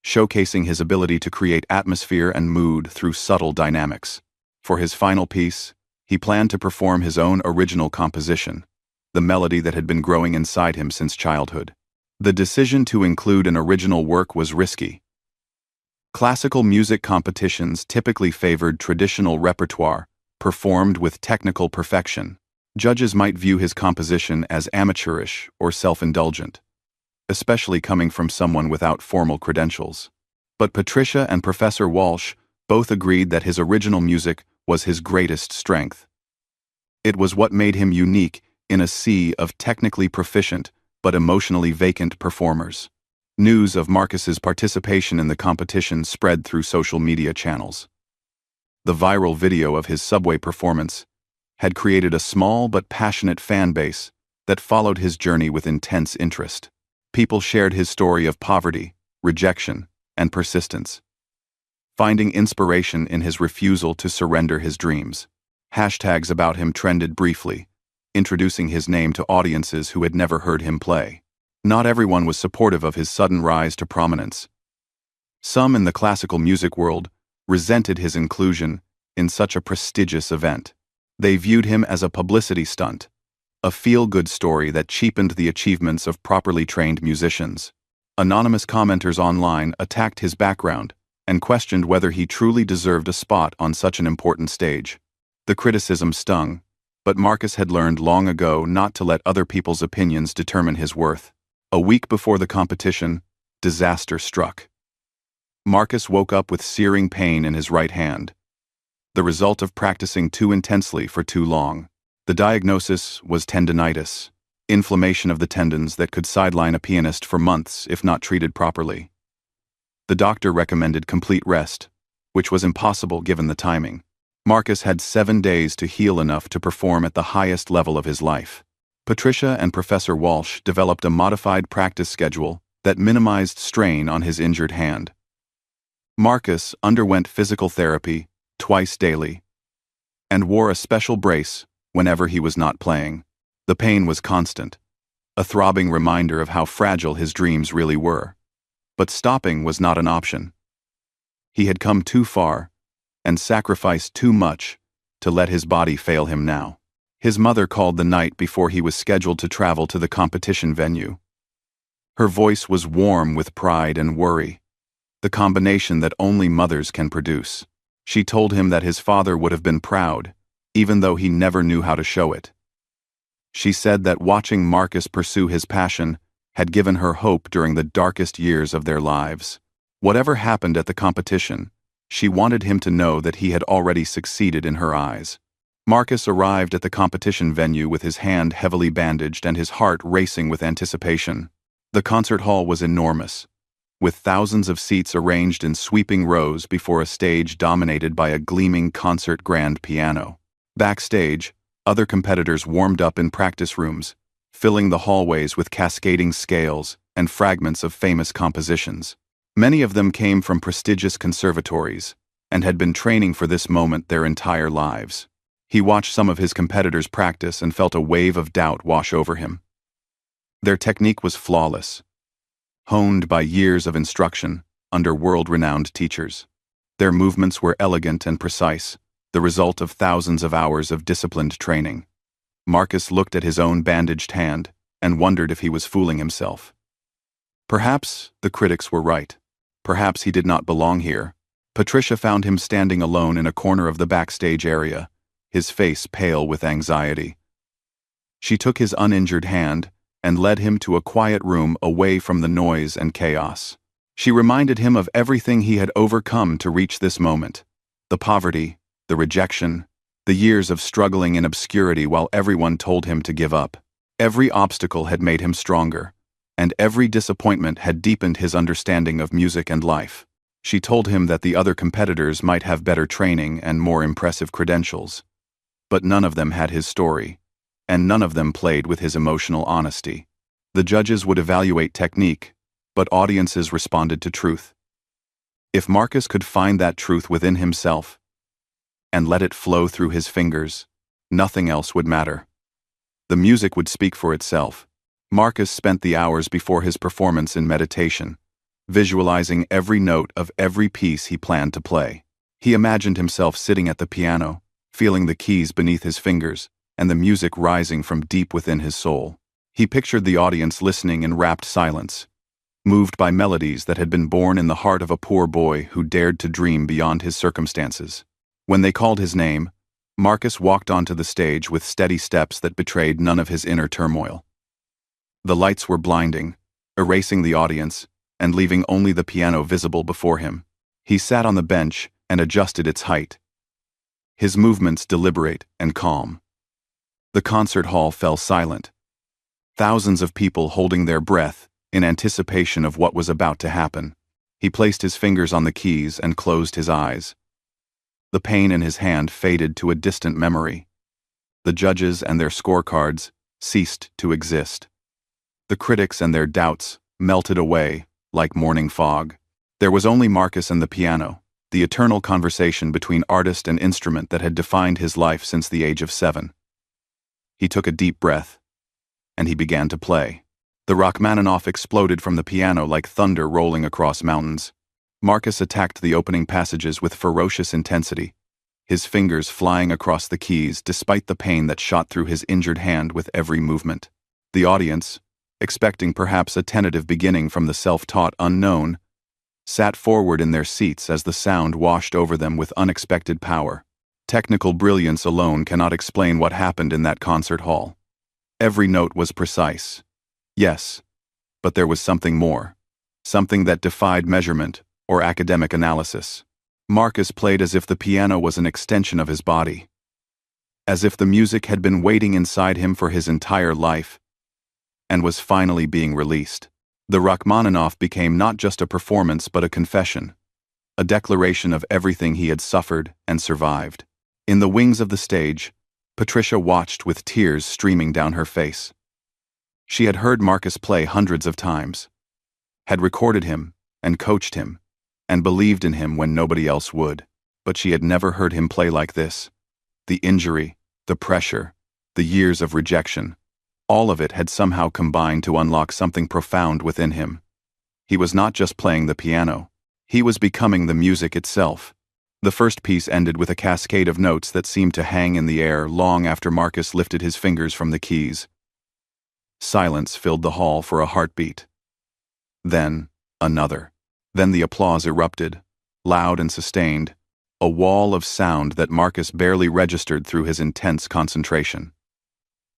showcasing his ability to create atmosphere and mood through subtle dynamics. For his final piece, he planned to perform his own original composition, the melody that had been growing inside him since childhood. The decision to include an original work was risky. Classical music competitions typically favored traditional repertoire, performed with technical perfection. Judges might view his composition as amateurish or self-indulgent, especially coming from someone without formal credentials. But Patricia and Professor Walsh both agreed that his original music was his greatest strength. It was what made him unique in a sea of technically proficient but emotionally vacant performers. News of Marcus's participation in the competition spread through social media channels. The viral video of his subway performance had created a small but passionate fan base that followed his journey with intense interest. People shared his story of poverty, rejection, and persistence, finding inspiration in his refusal to surrender his dreams. Hashtags about him trended briefly, introducing his name to audiences who had never heard him play. Not everyone was supportive of his sudden rise to prominence. Some in the classical music world resented his inclusion in such a prestigious event. They viewed him as a publicity stunt, a feel-good story that cheapened the achievements of properly trained musicians. Anonymous commenters online attacked his background and questioned whether he truly deserved a spot on such an important stage. The criticism stung, but Marcus had learned long ago not to let other people's opinions determine his worth. A week before the competition, disaster struck. Marcus woke up with searing pain in his right hand, the result of practicing too intensely for too long. The diagnosis was tendinitis, inflammation of the tendons that could sideline a pianist for months if not treated properly. The doctor recommended complete rest, which was impossible given the timing. Marcus had 7 days to heal enough to perform at the highest level of his life. Patricia and Professor Walsh developed a modified practice schedule that minimized strain on his injured hand. Marcus underwent physical therapy twice daily and wore a special brace whenever he was not playing. The pain was constant, a throbbing reminder of how fragile his dreams really were. But stopping was not an option. He had come too far and sacrificed too much to let his body fail him now. His mother called the night before he was scheduled to travel to the competition venue. Her voice was warm with pride and worry, the combination that only mothers can produce. She told him that his father would have been proud, even though he never knew how to show it. She said that watching Marcus pursue his passion had given her hope during the darkest years of their lives. Whatever happened at the competition, she wanted him to know that he had already succeeded in her eyes. Marcus arrived at the competition venue with his hand heavily bandaged and his heart racing with anticipation. The concert hall was enormous, with thousands of seats arranged in sweeping rows before a stage dominated by a gleaming concert grand piano. Backstage, other competitors warmed up in practice rooms, filling the hallways with cascading scales and fragments of famous compositions. Many of them came from prestigious conservatories and had been training for this moment their entire lives. He watched some of his competitors practice and felt a wave of doubt wash over him. Their technique was flawless, honed by years of instruction under world-renowned teachers. Their movements were elegant and precise, the result of thousands of hours of disciplined training. Marcus looked at his own bandaged hand and wondered if he was fooling himself. Perhaps the critics were right. Perhaps he did not belong here. Patricia found him standing alone in a corner of the backstage area, his face pale with anxiety. She took his uninjured hand and led him to a quiet room away from the noise and chaos. She reminded him of everything he had overcome to reach this moment: the poverty, the rejection, the years of struggling in obscurity while everyone told him to give up. Every obstacle had made him stronger, and every disappointment had deepened his understanding of music and life. She told him that the other competitors might have better training and more impressive credentials, but none of them had his story, and none of them played with his emotional honesty. The judges would evaluate technique, but audiences responded to truth. If Marcus could find that truth within himself and let it flow through his fingers, nothing else would matter. The music would speak for itself. Marcus spent the hours before his performance in meditation, visualizing every note of every piece he planned to play. He imagined himself sitting at the piano, feeling the keys beneath his fingers and the music rising from deep within his soul. He pictured the audience listening in rapt silence, moved by melodies that had been born in the heart of a poor boy who dared to dream beyond his circumstances. When they called his name, Marcus walked onto the stage with steady steps that betrayed none of his inner turmoil. The lights were blinding, erasing the audience and leaving only the piano visible before him. He sat on the bench and adjusted its height, his movements deliberate and calm. The concert hall fell silent, thousands of people holding their breath in anticipation of what was about to happen. He placed his fingers on the keys and closed his eyes. The pain in his hand faded to a distant memory. The judges and their scorecards ceased to exist. The critics and their doubts melted away like morning fog. There was only Marcus and the piano, the eternal conversation between artist and instrument that had defined his life since the age of 7. He took a deep breath, and he began to play. The Rachmaninoff exploded from the piano like thunder rolling across mountains. Marcus attacked the opening passages with ferocious intensity, his fingers flying across the keys despite the pain that shot through his injured hand with every movement. The audience, expecting perhaps a tentative beginning from the self-taught unknown, sat forward in their seats as the sound washed over them with unexpected power. Technical brilliance alone cannot explain what happened in that concert hall. Every note was precise. Yes, but there was something more, something that defied measurement or academic analysis. Marcus played as if the piano was an extension of his body, as if the music had been waiting inside him for his entire life and was finally being released. The Rachmaninoff became not just a performance but a confession, a declaration of everything he had suffered and survived. In the wings of the stage, Patricia watched with tears streaming down her face. She had heard Marcus play hundreds of times, had recorded him and coached him, and believed in him when nobody else would, but she had never heard him play like this. The injury, the pressure, the years of rejection, all of it had somehow combined to unlock something profound within him. He was not just playing the piano, he was becoming the music itself. The first piece ended with a cascade of notes that seemed to hang in the air long after Marcus lifted his fingers from the keys. Silence filled the hall for a heartbeat. Then, another. Then the applause erupted, loud and sustained, a wall of sound that Marcus barely registered through his intense concentration.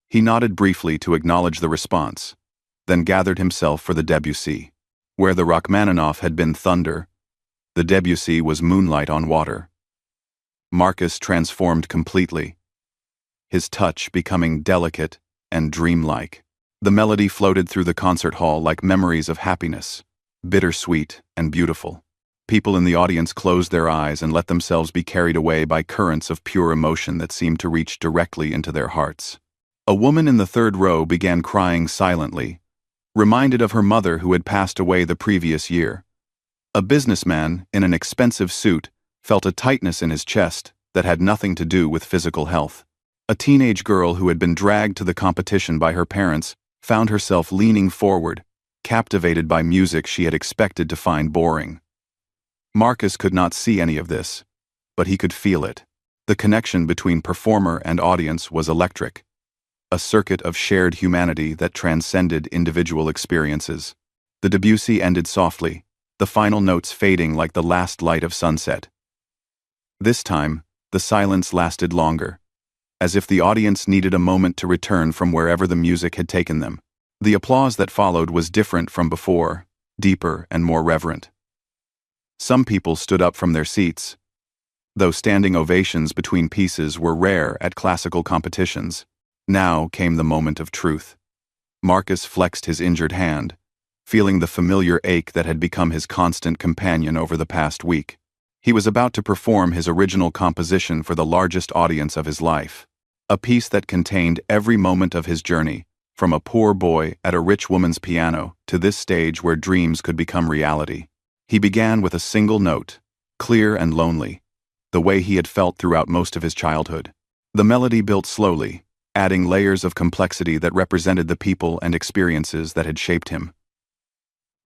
He nodded briefly to acknowledge the response, then gathered himself for the Debussy. Where the Rachmaninoff had been thunder, the Debussy was moonlight on water. Marcus transformed completely. his touch becoming delicate and dreamlike. The melody floated through the concert hall like memories of happiness, bittersweet and beautiful. People in the audience closed their eyes and let themselves be carried away by currents of pure emotion that seemed to reach directly into their hearts. A woman in the third row began crying silently, reminded of her mother who had passed away the previous year. A businessman in an expensive suit felt a tightness in his chest that had nothing to do with physical health. A teenage girl who had been dragged to the competition by her parents found herself leaning forward, captivated by music she had expected to find boring. Marcus could not see any of this, but he could feel it. The connection between performer and audience was electric, a circuit of shared humanity that transcended individual experiences. The Debussy ended softly, the final notes fading like the last light of sunset. This time, the silence lasted longer, as if the audience needed a moment to return from wherever the music had taken them. The applause that followed was different from before, deeper and more reverent. Some people stood up from their seats. Though standing ovations between pieces were rare at classical competitions, now came the moment of truth. Marcus flexed his injured hand, feeling the familiar ache that had become his constant companion over the past week. He was about to perform his original composition for the largest audience of his life, a piece that contained every moment of his journey, from a poor boy at a rich woman's piano to this stage where dreams could become reality. He began with a single note, clear and lonely, the way he had felt throughout most of his childhood. The melody built slowly, adding layers of complexity that represented the people and experiences that had shaped him.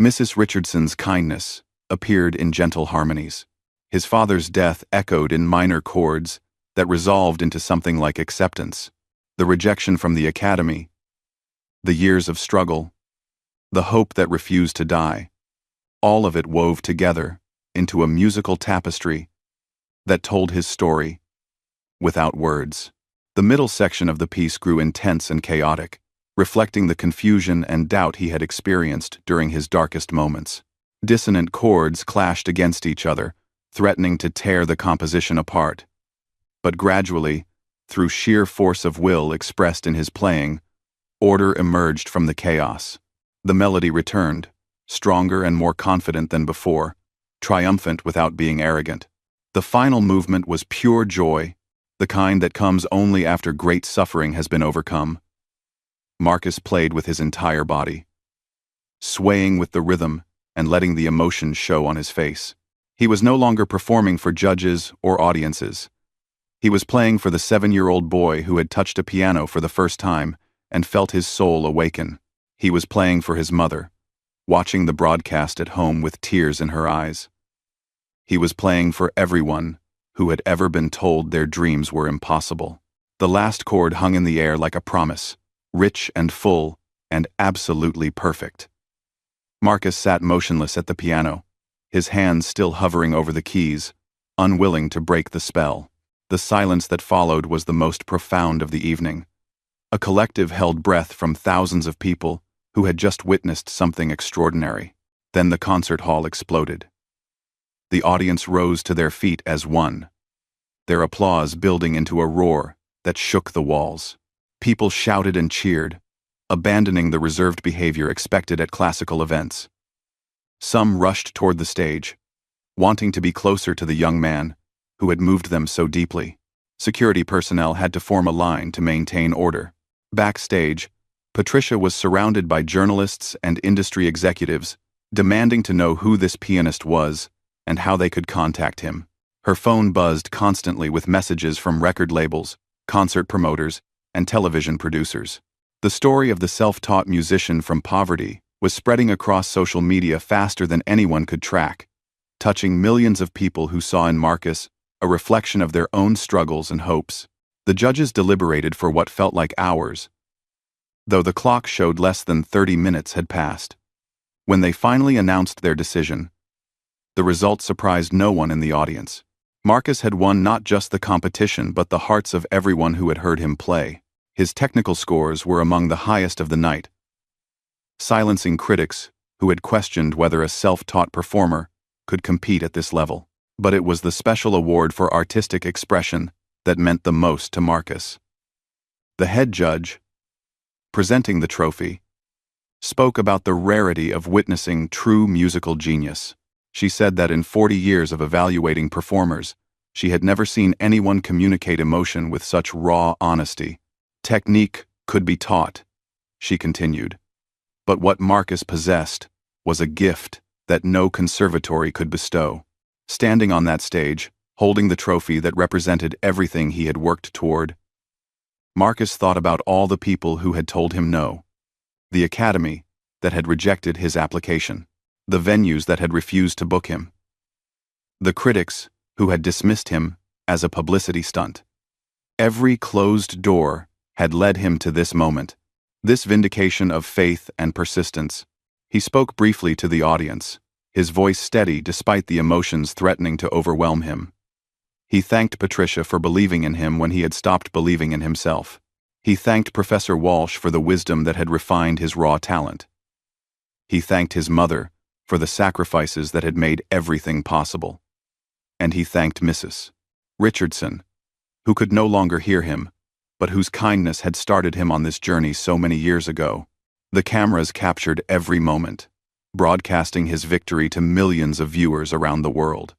Mrs. Richardson's kindness appeared in gentle harmonies. His father's death echoed in minor chords that resolved into something like acceptance. The rejection from the academy, the years of struggle, the hope that refused to die, all of it wove together into a musical tapestry that told his story without words. The middle section of the piece grew intense and chaotic, reflecting the confusion and doubt he had experienced during his darkest moments. Dissonant chords clashed against each other, threatening to tear the composition apart. But gradually, through sheer force of will expressed in his playing, order emerged from the chaos. The melody returned, stronger and more confident than before, triumphant without being arrogant. The final movement was pure joy, the kind that comes only after great suffering has been overcome. Marcus played with his entire body, swaying with the rhythm and letting the emotion show on his face. He was no longer performing for judges or audiences. He was playing for the 7-year-old boy who had touched a piano for the first time and felt his soul awaken. He was playing for his mother, watching the broadcast at home with tears in her eyes. He was playing for everyone who had ever been told their dreams were impossible. The last chord hung in the air like a promise, rich and full and absolutely perfect. Marcus sat motionless at the piano, his hands still hovering over the keys, unwilling to break the spell. The silence that followed was the most profound of the evening. A collective held breath from thousands of people who had just witnessed something extraordinary. Then the concert hall exploded. The audience rose to their feet as one, their applause building into a roar that shook the walls. People shouted and cheered, abandoning the reserved behavior expected at classical events. Some rushed toward the stage, wanting to be closer to the young man who had moved them so deeply. Security personnel had to form a line to maintain order. Backstage, Patricia was surrounded by journalists and industry executives, demanding to know who this pianist was and how they could contact him. Her phone buzzed constantly with messages from record labels, concert promoters, and television producers. The story of the self-taught musician from poverty was spreading across social media faster than anyone could track, touching millions of people who saw in Marcus a reflection of their own struggles and hopes. The judges deliberated for what felt like hours, though the clock showed less than 30 minutes had passed. When they finally announced their decision, the result surprised no one in the audience. Marcus had won not just the competition but the hearts of everyone who had heard him play. His technical scores were among the highest of the night, silencing critics who had questioned whether a self-taught performer could compete at this level. But it was the special award for artistic expression that meant the most to Marcus. The head judge, presenting the trophy, spoke about the rarity of witnessing true musical genius. She said that in 40 years of evaluating performers, she had never seen anyone communicate emotion with such raw honesty. Technique could be taught, she continued, but what Marcus possessed was a gift that no conservatory could bestow. Standing on that stage, holding the trophy that represented everything he had worked toward, Marcus thought about all the people who had told him no, the academy that had rejected his application, the venues that had refused to book him, the critics who had dismissed him as a publicity stunt. Every closed door had led him to this moment, this vindication of faith and persistence. He spoke briefly to the audience, his voice steady despite the emotions threatening to overwhelm him. He thanked Patricia for believing in him when he had stopped believing in himself. He thanked Professor Walsh for the wisdom that had refined his raw talent. He thanked his mother for the sacrifices that had made everything possible. And he thanked Mrs. Richardson, who could no longer hear him, but whose kindness had started him on this journey so many years ago. The cameras captured every moment, broadcasting his victory to millions of viewers around the world.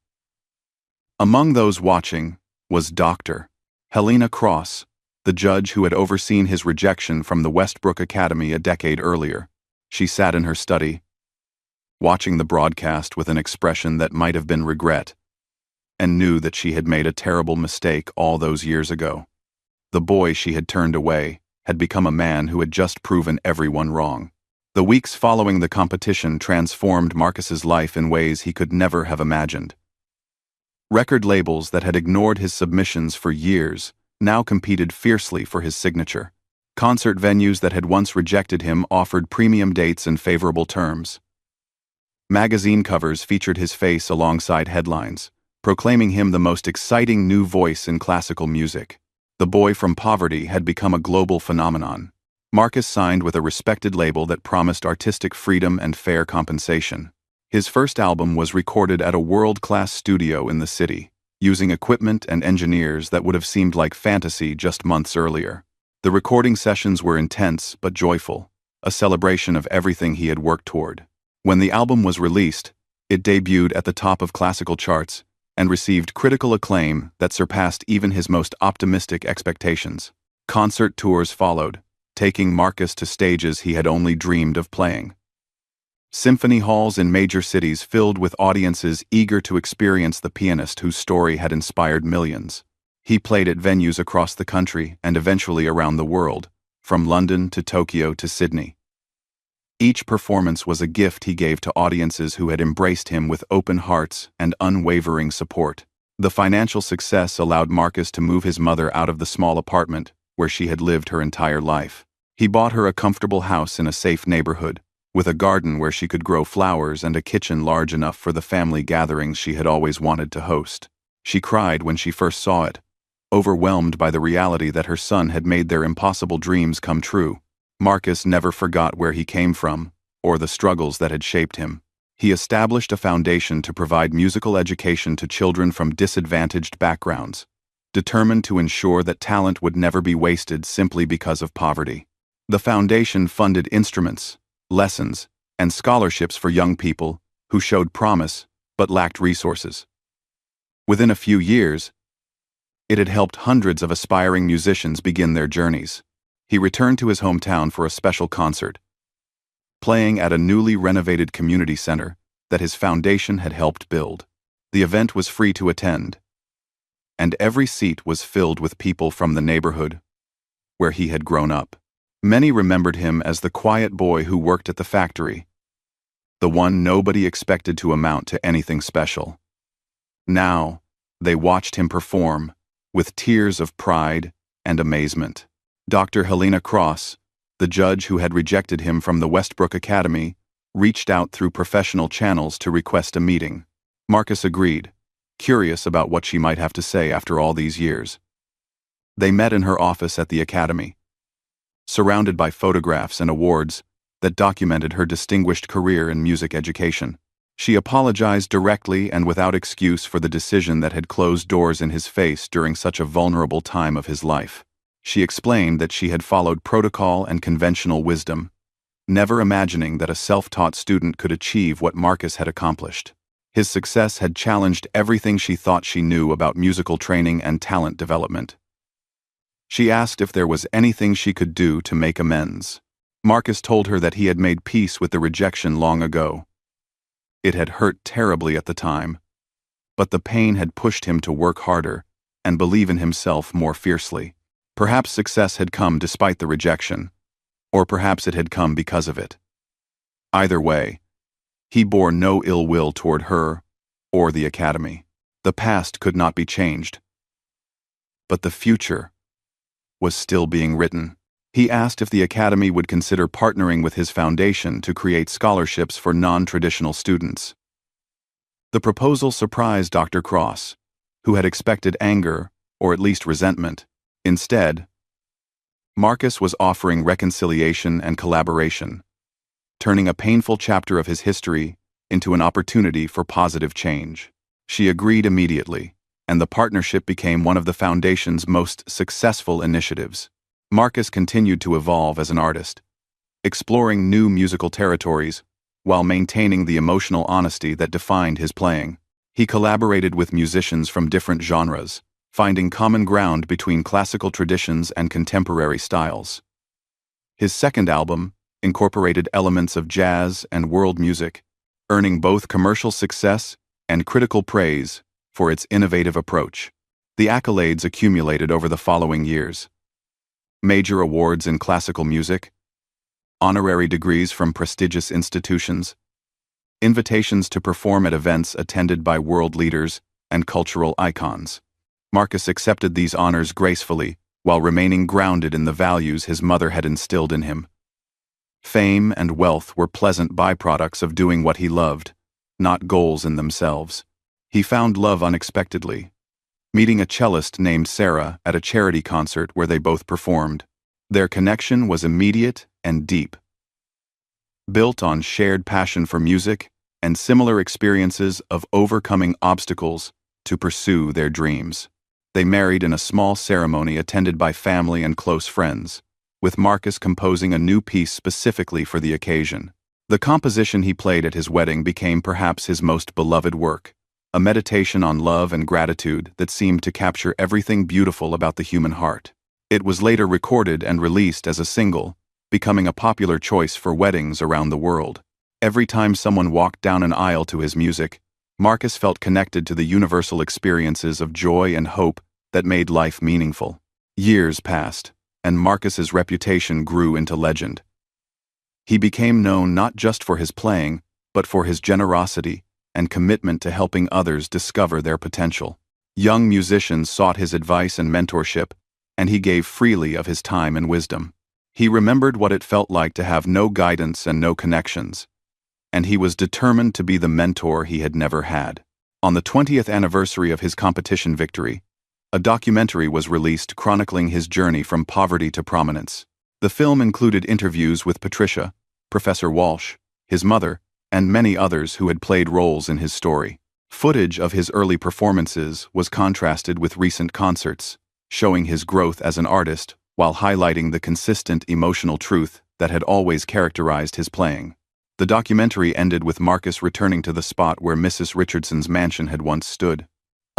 Among those watching was Dr. Helena Cross, the judge who had overseen his rejection from the Westbrook Academy a decade earlier. She sat in her study, watching the broadcast with an expression that might have been regret, and knew that she had made a terrible mistake all those years ago. The boy she had turned away had become a man who had just proven everyone wrong. The weeks following the competition transformed Marcus's life in ways he could never have imagined. Record labels that had ignored his submissions for years now competed fiercely for his signature. Concert venues that had once rejected him offered premium dates and favorable terms. Magazine covers featured his face alongside headlines, proclaiming him the most exciting new voice in classical music. The boy from poverty had become a global phenomenon. Marcus signed with a respected label that promised artistic freedom and fair compensation. His first album was recorded at a world-class studio in the city, using equipment and engineers that would have seemed like fantasy just months earlier. The recording sessions were intense but joyful, a celebration of everything he had worked toward. When the album was released, it debuted at the top of classical charts and received critical acclaim that surpassed even his most optimistic expectations. Concert tours followed, taking Marcus to stages he had only dreamed of playing. Symphony halls in major cities filled with audiences eager to experience the pianist whose story had inspired millions. He played at venues across the country and eventually around the world, from London to Tokyo to Sydney. Each performance was a gift he gave to audiences who had embraced him with open hearts and unwavering support. The financial success allowed Marcus to move his mother out of the small apartment where she had lived her entire life. He bought her a comfortable house in a safe neighborhood, with a garden where she could grow flowers and a kitchen large enough for the family gatherings she had always wanted to host. She cried when she first saw it, overwhelmed by the reality that her son had made their impossible dreams come true. Marcus never forgot where he came from, or the struggles that had shaped him. He established a foundation to provide musical education to children from disadvantaged backgrounds, determined to ensure that talent would never be wasted simply because of poverty. The foundation funded instruments, lessons, and scholarships for young people who showed promise but lacked resources. Within a few years, it had helped hundreds of aspiring musicians begin their journeys. He returned to his hometown for a special concert, playing at a newly renovated community center that his foundation had helped build. The event was free to attend, and every seat was filled with people from the neighborhood where he had grown up. Many remembered him as the quiet boy who worked at the factory, the one nobody expected to amount to anything special. Now, they watched him perform with tears of pride and amazement. Dr. Helena Cross, the judge who had rejected him from the Westbrook Academy, reached out through professional channels to request a meeting. Marcus agreed, curious about what she might have to say after all these years. They met in her office at the academy, surrounded by photographs and awards that documented her distinguished career in music education. She apologized directly and without excuse for the decision that had closed doors in his face during such a vulnerable time of his life. She explained that she had followed protocol and conventional wisdom, never imagining that a self-taught student could achieve what Marcus had accomplished. His success had challenged everything she thought she knew about musical training and talent development. She asked if there was anything she could do to make amends. Marcus told her that he had made peace with the rejection long ago. It had hurt terribly at the time, but the pain had pushed him to work harder and believe in himself more fiercely. Perhaps success had come despite the rejection, or perhaps it had come because of it. Either way, he bore no ill will toward her or the academy. The past could not be changed, but the future was still being written. He asked if the academy would consider partnering with his foundation to create scholarships for non-traditional students. The proposal surprised Dr. Cross, who had expected anger, or at least resentment. Instead, Marcus was offering reconciliation and collaboration, turning a painful chapter of his history into an opportunity for positive change. She agreed immediately, and the partnership became one of the Foundation's most successful initiatives. Marcus continued to evolve as an artist, exploring new musical territories while maintaining the emotional honesty that defined his playing. He collaborated with musicians from different genres, finding common ground between classical traditions and contemporary styles. His second album incorporated elements of jazz and world music, earning both commercial success and critical praise for its innovative approach. The accolades accumulated over the following years: major awards in classical music, honorary degrees from prestigious institutions, invitations to perform at events attended by world leaders and cultural icons. Marcus accepted these honors gracefully while remaining grounded in the values his mother had instilled in him. Fame and wealth were pleasant byproducts of doing what he loved, not goals in themselves. He found love unexpectedly, meeting a cellist named Sarah at a charity concert where they both performed. Their connection was immediate and deep, built on shared passion for music and similar experiences of overcoming obstacles to pursue their dreams. They married in a small ceremony attended by family and close friends, with Marcus composing a new piece specifically for the occasion. The composition he played at his wedding became perhaps his most beloved work, a meditation on love and gratitude that seemed to capture everything beautiful about the human heart. It was later recorded and released as a single, becoming a popular choice for weddings around the world. Every time someone walked down an aisle to his music, Marcus felt connected to the universal experiences of joy and hope that made life meaningful. Years passed, and Marcus's reputation grew into legend. He became known not just for his playing, but for his generosity and commitment to helping others discover their potential. Young musicians sought his advice and mentorship, and he gave freely of his time and wisdom. He remembered what it felt like to have no guidance and no connections, and he was determined to be the mentor he had never had. On the 20th anniversary of his competition victory, a documentary was released chronicling his journey from poverty to prominence. The film included interviews with Patricia, Professor Walsh, his mother, and many others who had played roles in his story. Footage of his early performances was contrasted with recent concerts, showing his growth as an artist while highlighting the consistent emotional truth that had always characterized his playing. The documentary ended with Marcus returning to the spot where Mrs. Richardson's mansion had once stood.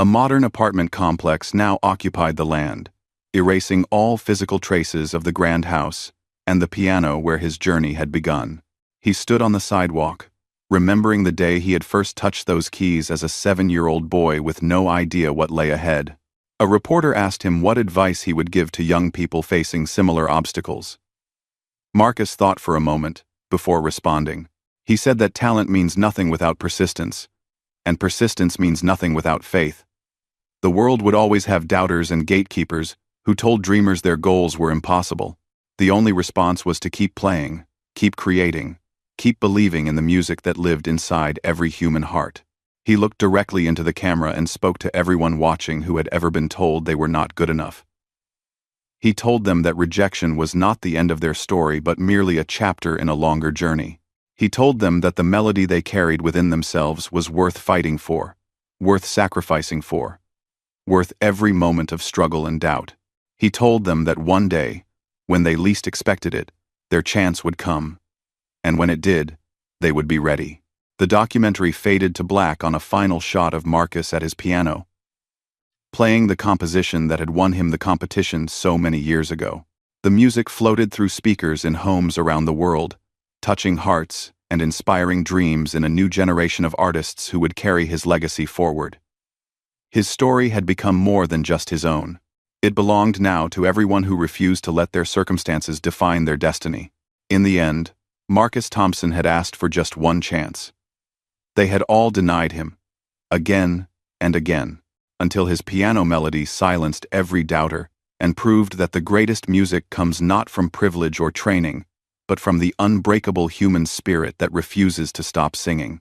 A modern apartment complex now occupied the land, erasing all physical traces of the grand house and the piano where his journey had begun. He stood on the sidewalk, remembering the day he had first touched those keys as a 7-year-old boy with no idea what lay ahead. A reporter asked him what advice he would give to young people facing similar obstacles. Marcus thought for a moment before responding. He said that talent means nothing without persistence, and persistence means nothing without faith. The world would always have doubters and gatekeepers who told dreamers their goals were impossible. The only response was to keep playing, keep creating, keep believing in the music that lived inside every human heart. He looked directly into the camera and spoke to everyone watching who had ever been told they were not good enough. He told them that rejection was not the end of their story but merely a chapter in a longer journey. He told them that the melody they carried within themselves was worth fighting for, worth sacrificing for, worth every moment of struggle and doubt. He told them that one day, when they least expected it, their chance would come. And when it did, they would be ready. The documentary faded to black on a final shot of Marcus at his piano, playing the composition that had won him the competition so many years ago. The music floated through speakers in homes around the world, touching hearts and inspiring dreams in a new generation of artists who would carry his legacy forward. His story had become more than just his own. It belonged now to everyone who refused to let their circumstances define their destiny. In the end, Marcus Thompson had asked for just one chance. They had all denied him, again and again, until his piano melody silenced every doubter and proved that the greatest music comes not from privilege or training, but from the unbreakable human spirit that refuses to stop singing.